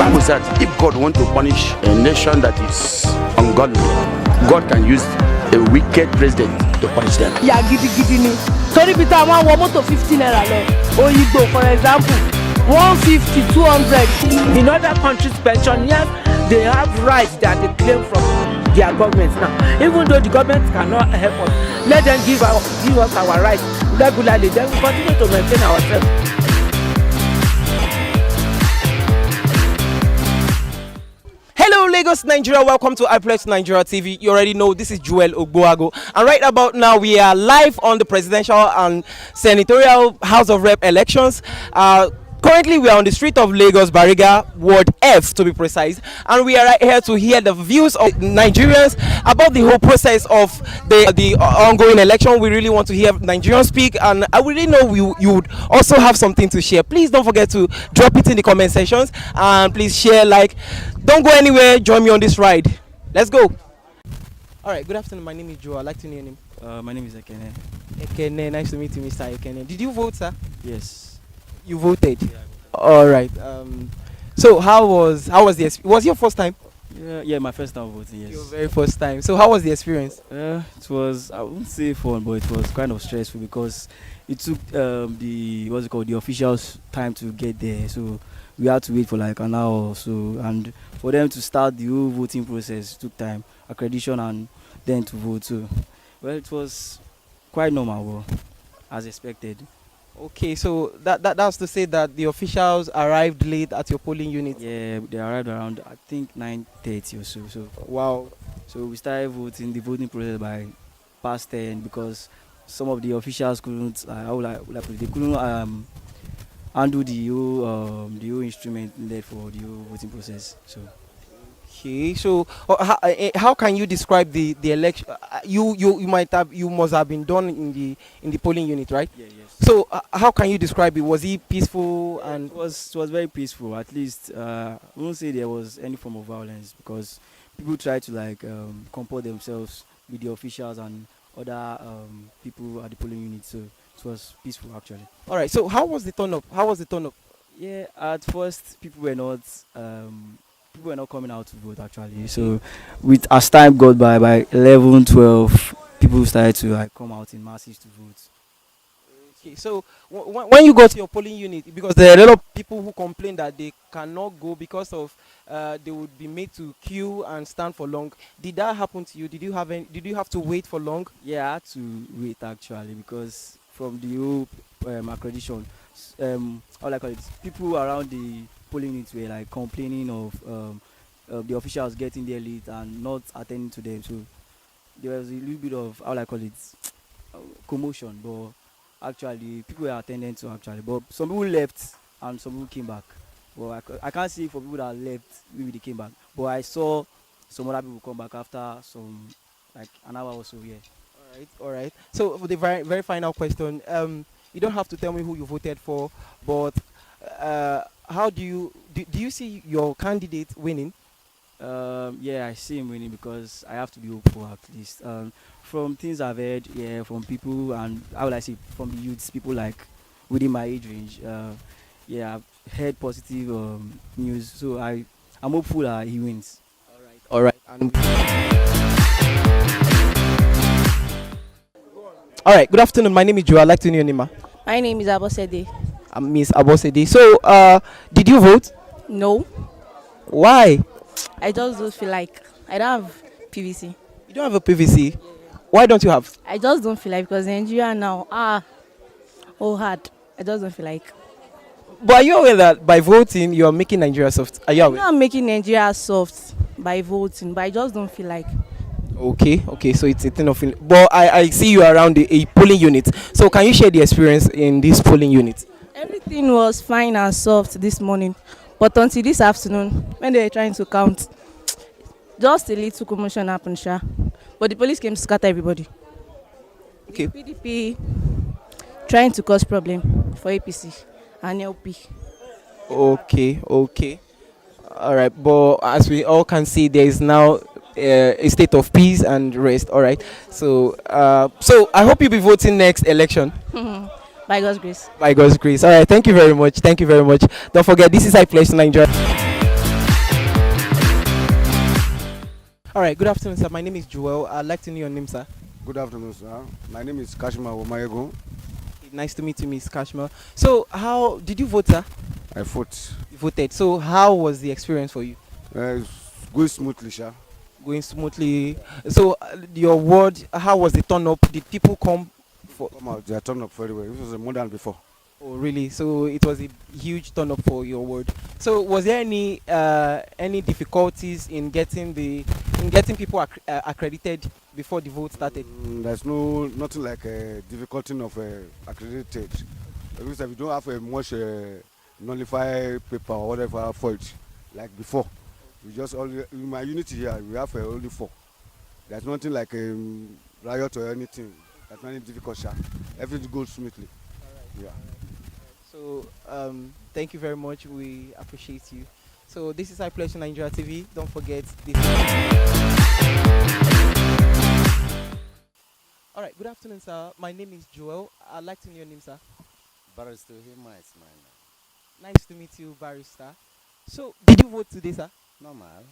Bible says if God wants to punish a nation that is ungodly, God can use a wicked president to punish them. Yeah, gidi ni. Sorry, Peter, I want motor 15 naira lọ. Oyigbo, for example, 150, 200. In other countries, pensioners, they have rights that they claim from their governments now. Even though the government cannot help us, let them give us our rights regularly. Then we continue to maintain ourselves. Hello Lagos, Nigeria. Welcome to iPlex Nigeria TV. You already know this is Joel Ogboago, and right about now we are live on the presidential and senatorial House of Rep elections. Currently we are on the street of Lagos, Bariga, Ward F to be precise, and we are right here to hear the views of Nigerians about the whole process of the ongoing election. We really want to hear Nigerians speak, and I really know you would also have something to share. Please don't forget to drop it in the comment sections, and please share, like. Don't go anywhere, join me on this ride. Let's go. Alright, good afternoon. My name is Joe. I'd like to know your name. My name is Ekene. Ekene, nice to meet you, Mr. Ekene. Did you vote, sir? Yes. You voted? Yeah, I voted. Alright. So how was the was your first time? Yeah, my first time voting, yes. Your very first time. So how was the experience? It was, I wouldn't say fun, but it was kind of stressful because it took the officials time to get there. So we had to wait for like an hour or so, and for them to start the whole voting process took time, accreditation, and then to vote. So, well, it was quite normal, but as expected. Okay, so that's to say that the officials arrived late at your polling unit. Yeah, they arrived around I think 9:30 or so. So wow. So we started the voting process by past 10 because some of the officials couldn't. They couldn't handle the whole instrument needed for the whole voting process. So okay, so how can you describe the election? You must have been done in the polling unit, right? Yeah, yes. So how can you describe it? Was it peaceful? And it was very peaceful. At least I won't say there was any form of violence because people tried to comport themselves with the officials and other people at the polling unit. So it was peaceful actually. All right. So how was the turn up? Yeah, at first people were not coming out to vote actually. So as time got by 11, 12, people started to come out in masses to vote. Okay. So when you go to your polling unit, because there are a lot of people who complain that they cannot go because of they would be made to queue and stand for long. Did that happen to you? Did you have to wait for long? Yeah, I had to wait actually because from the whole accreditation, people around the polling units were complaining of the officials getting there late and not attending to them. So there was a little bit of commotion, but actually people were attending to actually. But some people left and some people came back. Well, I can't say for people that left, maybe they came back. But I saw some other people come back after some an hour or so. Yeah. All right. So for the very, very final question, you don't have to tell me who you voted for, but how do you see your candidate winning? Yeah, I see him winning because I have to be hopeful at least. From things I've heard, yeah, from people and how would I say from the youths, people within my age range. Yeah, I've heard positive news, so I'm hopeful that he wins. All right. All right. Good afternoon. My name is Joe. I'd like to know your name, ma. My name is Abosede. I'm Miss Abosede. So, did you vote? No, Why? I just don't feel like. I don't have PVC. You don't have a PVC. Why don't you have? I just don't feel like because Nigeria now, hard. I just don't feel like. But are you aware that by voting you are making Nigeria soft? Are you aware? I'm making Nigeria soft by voting, but I just don't feel like. Okay, so it's a thing of feeling. But I see you around a polling unit. So can you share the experience in this polling unit? Everything was fine and soft this morning, but until this afternoon, when they were trying to count, just a little commotion happened, sha. But the police came to scatter everybody. Okay. The PDP trying to cause problem for APC and LP. Okay. All right, but as we all can see, there is now a state of peace and rest. All right. So I hope you'll be voting next election. By God's grace. By God's grace. All right. Thank you very much. Don't forget, this is iPlex Nigeria. All right. Good afternoon, sir. My name is Joel. I'd like to know your name, sir. Good afternoon, sir. My name is Kashima Womayego. Nice to meet you, Miss Kashma. So, how did you vote, sir? I fought. You voted. So, how was the experience for you? It's going smoothly, sir. Going smoothly. So, your ward, how was the turn up? Did people come for? Come out, they are turned up very well. This was more than before. Oh, really? So it was a huge turn up for your ward. So, was there any difficulties in getting people accredited before the vote started? There's nothing like a difficulty of accredited. Because if you don't have a much nullified paper or whatever for it, like before, we just only in my unity here we have only 4. There's nothing like a riot or anything. There's nothing difficult, sir. Everything goes smoothly. All right. Yeah. So thank you very much. We appreciate you. So this is I Pledge to Nigeria TV. Don't forget this. All right. Good afternoon, sir. My name is Joel. I'd like to know your name, sir. Barrister Hima is my name. Nice to meet you, Barrister. So did you vote today, sir? Normal.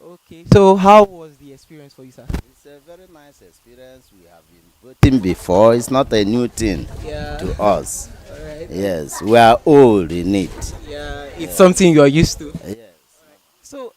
Okay. So how was the experience for you, sir? It's a very nice experience. We have been voting before. It's not a new thing to us. All right. Yes, we are old in it. Yeah, it's something you are used to. Yes. So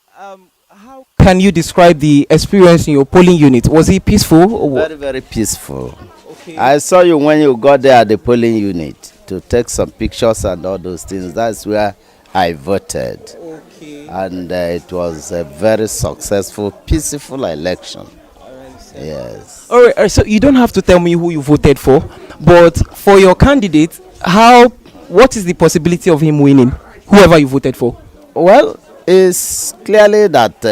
how can you describe the experience in your polling unit? Was it peaceful? Or what? Very, very peaceful. Okay. I saw you when you got there at the polling unit to take some pictures and all those things. That's where I voted. Okay. And it was a very successful, peaceful election. Yes. All right. So you don't have to tell me who you voted for, but for your candidate, what is the possibility of him winning? Whoever you voted for. Well, it's clearly that,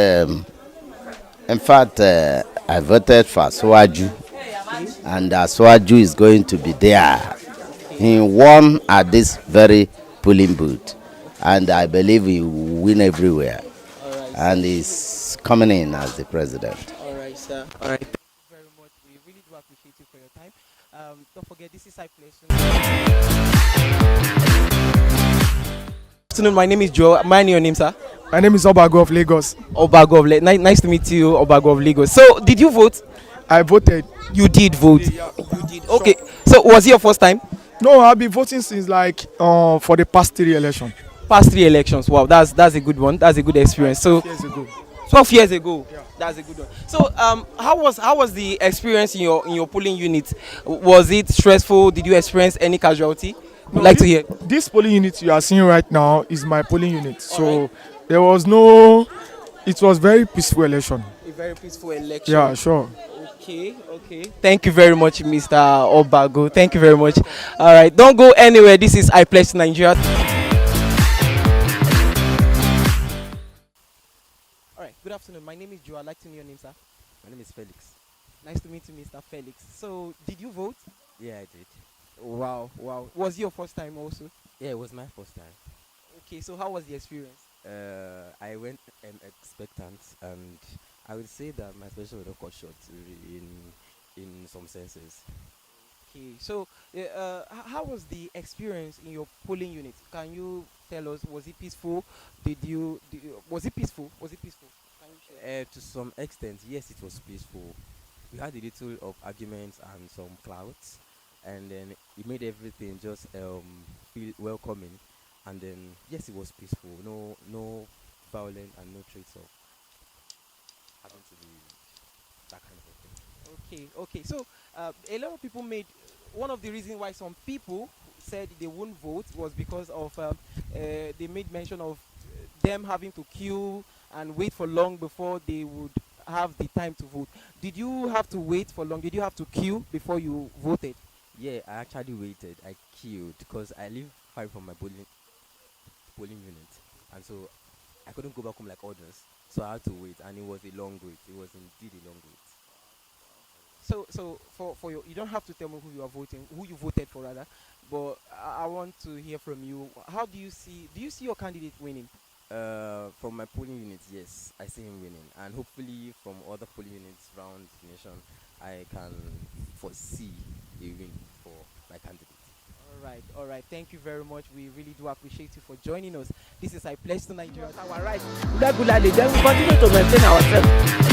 in fact, I voted for Aswaju, and Aswaju is going to be there. He won at this very polling booth, and I believe he will win everywhere. And he's coming in as the president. All right, sir. All right. Thank you very much. We really do appreciate you for your time. Don't forget, this is iPlace. Afternoon. My name is Joe. Mind your name, sir. My name is Obago of Lagos. Obago of Nice to meet you, Obago of Lagos. So, did you vote? I voted. You did vote. Yeah. You did. Okay. So, was it your first time? No, I've been voting since for the past 3 elections. Past 3 elections. Wow, that's a good one. That's a good experience. So 12 years ago. 12 years ago. Yeah. That's a good one. So how was the experience in your polling unit? Was it stressful? Did you experience any casualty? No, Like to hear. This polling unit you are seeing right now is my polling unit. So right. there was it was very peaceful election. A very peaceful election. Yeah, sure. Okay. Thank you very much, Mr. Obago. Thank you very much. All right, don't go anywhere. This is I Pledge to Nigeria. All right, good afternoon. My name is Joe. I'd like to know your name, sir. My name is Felix. Nice to meet you, Mr. Felix. So, did you vote? Yeah, I did. Wow. Was it your first time also? Yeah, it was my first time. Okay, so how was the experience? I went expectant, and I would say that my expression was not cut short in some senses. Okay, so how was the experience in your polling unit? Can you tell us? Was it peaceful? Was it peaceful? Can you share? To some extent, yes, it was peaceful. We had a little of arguments and some clouds, and then it made everything just feel welcoming. And then yes, it was peaceful. No violent and no traits of having to be that kind of a thing. Okay. So a lot of people made one of the reasons why some people said they wouldn't vote was because of they made mention of them having to queue and wait for long before they would have the time to vote. Did you have to wait for long? Did you have to queue before you voted? Yeah, I actually waited. I queued because I live far from my polling unit, and so I couldn't go back home like others. So I had to wait, and it was a long wait. It was indeed a long wait. So for you don't have to tell me who you voted for rather, but I want to hear from you. How do you see your candidate winning? From my polling units, yes, I see him winning, and hopefully from other polling units around the nation, I can foresee a win for my candidate. All right. Thank you very much. We really do appreciate you for joining us. This is I Pledge to Nigeria. Our right regularly. Then we continue to maintain ourselves.